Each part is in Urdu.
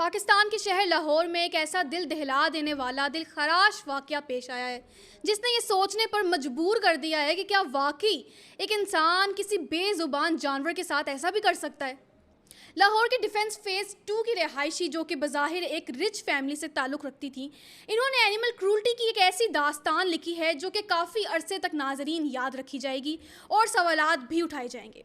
پاکستان کے شہر لاہور میں ایک ایسا دل دہلا دینے والا دل خراش واقعہ پیش آیا ہے جس نے یہ سوچنے پر مجبور کر دیا ہے کہ کیا واقعی ایک انسان کسی بے زبان جانور کے ساتھ ایسا بھی کر سکتا ہے۔ لاہور کی ڈیفنس فیز 2 کی رہائشی جو کہ بظاہر ایک رچ فیملی سے تعلق رکھتی تھی، انہوں نے اینیمل کرولٹی کی ایک ایسی داستان لکھی ہے جو کہ کافی عرصے تک ناظرین یاد رکھی جائے گی اور سوالات بھی اٹھائے جائیں گے۔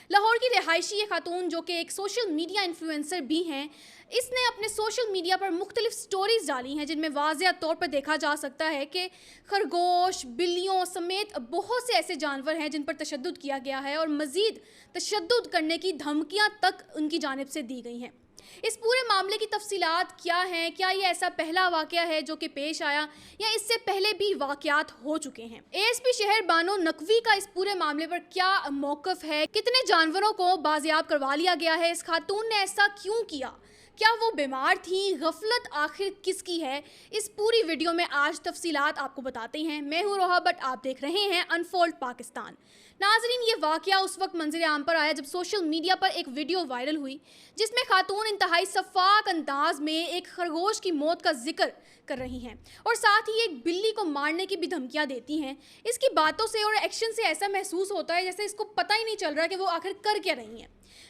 لاہور کی رہائشی یہ خاتون جو کہ ایک سوشل میڈیا انفلوئنسر بھی ہیں، اس نے اپنے سوشل میڈیا پر مختلف سٹوریز ڈالی ہیں جن میں واضح طور پر دیکھا جا سکتا ہے کہ خرگوش، بلیوں سمیت بہت سے ایسے جانور ہیں جن پر تشدد کیا گیا ہے اور مزید تشدد کرنے کی دھمکیاں تک ان کی جانب سے دی گئی ہیں۔ اس پورے معاملے کی تفصیلات کیا ہیں؟ کیا یہ ایسا پہلا واقعہ ہے جو کہ پیش آیا یا اس سے پہلے بھی واقعات ہو چکے ہیں؟ اے ایس پی شہر بانو نقوی کا اس پورے معاملے پر کیا موقف ہے؟ کتنے جانوروں کو بازیاب کروا لیا گیا ہے؟ اس خاتون نے ایسا کیوں کیا؟ کیا وہ بیمار تھیں؟ غفلت آخر کس کی ہے؟ اس پوری ویڈیو میں آج تفصیلات آپ کو بتاتے ہیں۔ میں ہوں روحا بٹ، آپ دیکھ رہے ہیں انفولڈ پاکستان۔ ناظرین، یہ واقعہ اس وقت منظر عام پر آیا جب سوشل میڈیا پر ایک ویڈیو وائرل ہوئی جس میں خاتون انتہائی شفاف انداز میں ایک خرگوش کی موت کا ذکر کر رہی ہیں اور ساتھ ہی ایک بلی کو مارنے کی بھی دھمکیاں دیتی ہیں۔ اس کی باتوں سے اور ایکشن سے ایسا محسوس ہوتا ہے جیسے اس کو پتہ ہی نہیں چل رہا کہ وہ آخر کر کیا رہی ہیں۔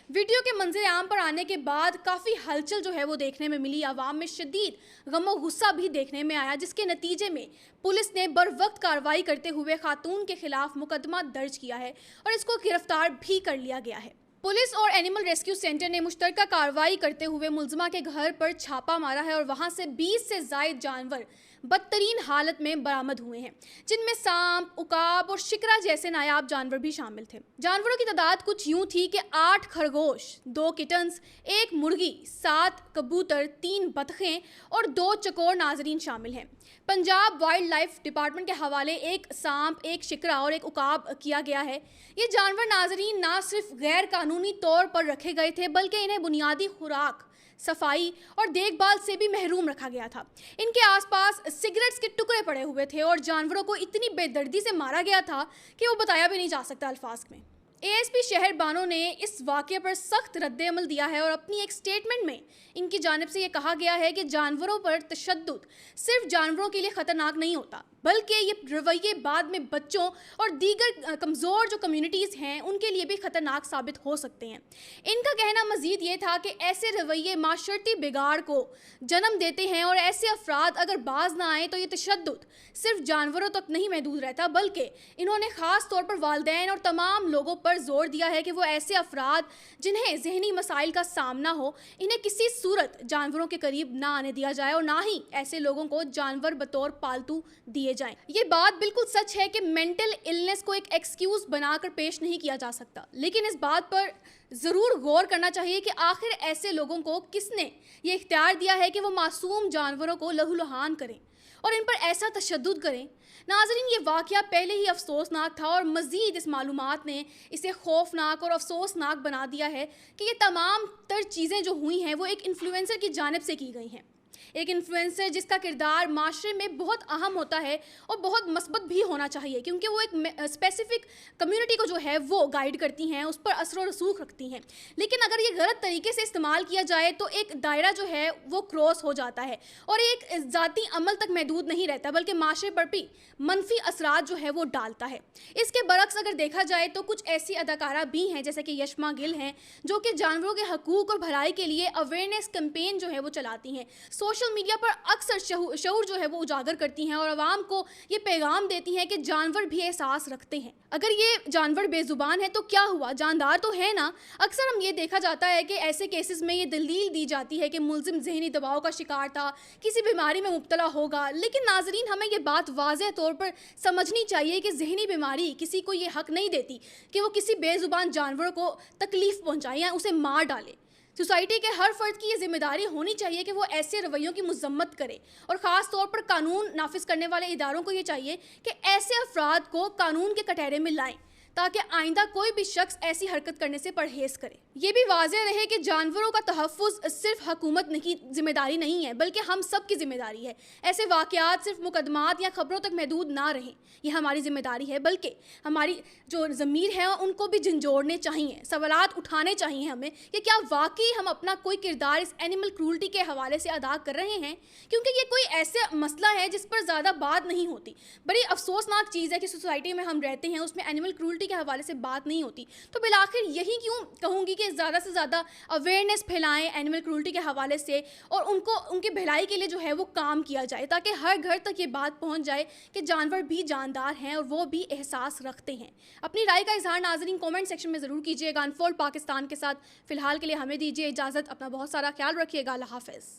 ویڈیو کے منظر عام پر آنے کے بعد کافی ہلچل جو ہے وہ دیکھنے میں ملی، عوام میں شدید غم و غصہ بھی دیکھنے میں آیا، جس کے نتیجے میں پولیس نے بروقت کارروائی کرتے ہوئے خاتون کے خلاف مقدمہ درج کیا ہے اور اس کو گرفتار بھی کر لیا گیا ہے۔ پولیس اور اینیمل ریسکیو سینٹر نے مشترکہ کارروائی کرتے ہوئے ملزمہ کے گھر پر چھاپا مارا ہے اور وہاں سے 20 سے زائد جانور بدترین حالت میں برآمد ہوئے ہیں، جن میں سانپ، عقاب اور شکرا جیسے نایاب جانور بھی شامل تھے۔ جانوروں کی تعداد کچھ یوں تھی کہ 8 خرگوش، 2 کٹنز، 1 مرغی، 7 کبوتر، 3 بطخیں اور 2 چکور ناظرین شامل ہیں۔ پنجاب وائلڈ لائف ڈپارٹمنٹ کے حوالے 1 سانپ، 1 شکرا اور 1 عقاب کیا گیا ہے۔ یہ جانور ناظرین نہ صرف غیر قانونی طور پر رکھے گئے تھے بلکہ انہیں بنیادی خوراک، صفائی اور دیکھ بھال سے بھی محروم رکھا گیا تھا۔ ان کے آس پاس سگریٹس کے ٹکڑے پڑے ہوئے تھے اور جانوروں کو اتنی بے دردی سے مارا گیا تھا کہ وہ بتایا بھی نہیں جا سکتا الفاظ میں۔ اے ایس پی شہر بانو نے اس واقعے پر سخت رد عمل دیا ہے اور اپنی ایک سٹیٹمنٹ میں ان کی جانب سے یہ کہا گیا ہے کہ جانوروں پر تشدد صرف جانوروں کے لیے خطرناک نہیں ہوتا بلکہ یہ رویے بعد میں بچوں اور دیگر کمزور جو کمیونٹیز ہیں ان کے لیے بھی خطرناک ثابت ہو سکتے ہیں۔ ان کا کہنا مزید یہ تھا کہ ایسے رویے معاشرتی بگاڑ کو جنم دیتے ہیں اور ایسے افراد اگر باز نہ آئیں تو یہ تشدد صرف جانوروں تک نہیں محدود رہتا بلکہ انہوں نے خاص طور پر والدین اور تمام لوگوں پر زور دیا ہے کہ وہ ایسے افراد جنہیں ذہنی مسائل کا سامنا ہو انہیں کسی صورت جانوروں کے قریب نہ آنے دیا جائے اور نہ ہی ایسے لوگوں کو جانور بطور پالتو دیے جائیں۔ یہ بات بالکل سچ ہے کہ مینٹل النس کو ایک ایکسکیوز بنا کر پیش نہیں کیا جا سکتا، لیکن اس بات پر ضرور غور کرنا چاہیے کہ آخر ایسے لوگوں کو کس نے یہ اختیار دیا ہے کہ وہ معصوم جانوروں کو لہو لہان کریں اور ان پر ایسا تشدد کریں۔ ناظرین، یہ واقعہ پہلے ہی افسوسناک تھا اور مزید اس معلومات نے اسے خوفناک اور افسوسناک بنا دیا ہے کہ یہ تمام تر چیزیں جو ہوئی ہیں وہ ایک انفلوئنسر کی جانب سے کی گئی ہیں۔ ایک انفلوئنسر جس کا کردار معاشرے میں بہت اہم ہوتا ہے اور بہت مثبت بھی ہونا چاہیے کیونکہ وہ ایک اسپیسیفک کمیونٹی کو جو ہے وہ گائیڈ کرتی ہیں، اس پر اثر و رسوخ رکھتی ہیں، لیکن اگر یہ غلط طریقے سے استعمال کیا جائے تو ایک دائرہ جو ہے وہ کراس ہو جاتا ہے اور ایک ذاتی عمل تک محدود نہیں رہتا بلکہ معاشرے پر بھی منفی اثرات جو ہے وہ ڈالتا ہے۔ اس کے برعکس اگر دیکھا جائے تو کچھ ایسی اداکارہ بھی ہیں جیسے کہ یشما گل ہیں جو کہ جانوروں کے حقوق اور بھلائی کے لیے اویئرنیس کیمپین جو ہے وہ چلاتی ہیں، سوشل میڈیا پر اکثر شعور جو ہے وہ اجاگر کرتی ہیں اور عوام کو یہ پیغام دیتی ہیں کہ جانور بھی احساس رکھتے ہیں۔ اگر یہ جانور بے زبان ہے تو کیا ہوا، جاندار تو ہے نا۔ اکثر ہم یہ دیکھا جاتا ہے کہ ایسے کیسز میں یہ دلیل دی جاتی ہے کہ ملزم ذہنی دباؤ کا شکار تھا، کسی بیماری میں مبتلا ہوگا، لیکن ناظرین ہمیں یہ بات واضح طور پر سمجھنی چاہیے کہ ذہنی بیماری کسی کو یہ حق نہیں دیتی کہ وہ کسی بے زبان جانور کو تکلیف پہنچائے یا اسے مار ڈالے۔ سوسائٹی کے ہر فرد کی یہ ذمہ داری ہونی چاہیے کہ وہ ایسے رویوں کی مذمت کرے اور خاص طور پر قانون نافذ کرنے والے اداروں کو یہ چاہیے کہ ایسے افراد کو قانون کے کٹہرے میں لائیں تاکہ آئندہ کوئی بھی شخص ایسی حرکت کرنے سے پرہیز کرے۔ یہ بھی واضح رہے کہ جانوروں کا تحفظ صرف حکومت کی ذمہ داری نہیں ہے بلکہ ہم سب کی ذمہ داری ہے. ایسے واقعات صرف مقدمات یا خبروں تک محدود نہ رہیں. یہ ہماری ذمہ داری ہے بلکہ ہماری جو ضمیر ہے ان کو بھی جھنجھوڑنے چاہیے. سوالات اٹھانے چاہیے ہمیں کہ کیا واقعی ہم اپنا کوئی کردار اس اینیمل کرولٹی کے حوالے سے ادا کر رہے ہیں, کیونکہ یہ کوئی ایسا مسئلہ ہے جس پر زیادہ بات نہیں ہوتی. بڑی افسوسناک چیز ہے کہ سوسائٹی میں ہم رہتے ہیں اس میں اینیمل کرولٹی کے حوالے سے بات نہیں ہوتی. تو بالآخر یہی کیوں کہوں گی کہ زیادہ سے زیادہ اویئرنیس پھیلائیں اینیمل کرولٹی کے حوالے سے, اور ان کی بھلائی کے لیے جو ہے وہ کام کیا جائے تاکہ ہر گھر تک یہ بات پہنچ جائے کہ جانور بھی جاندار ہیں اور وہ بھی احساس رکھتے ہیں. اپنی رائے کا اظہار ناظرین کومنٹ سیکشن میں ضرور کیجیے گا. انفولڈ پاکستان کے ساتھ فی الحال کے لیے ہمیں دیجیے اجازت. اپنا بہت سارا خیال رکھیے گا. اللہ حافظ.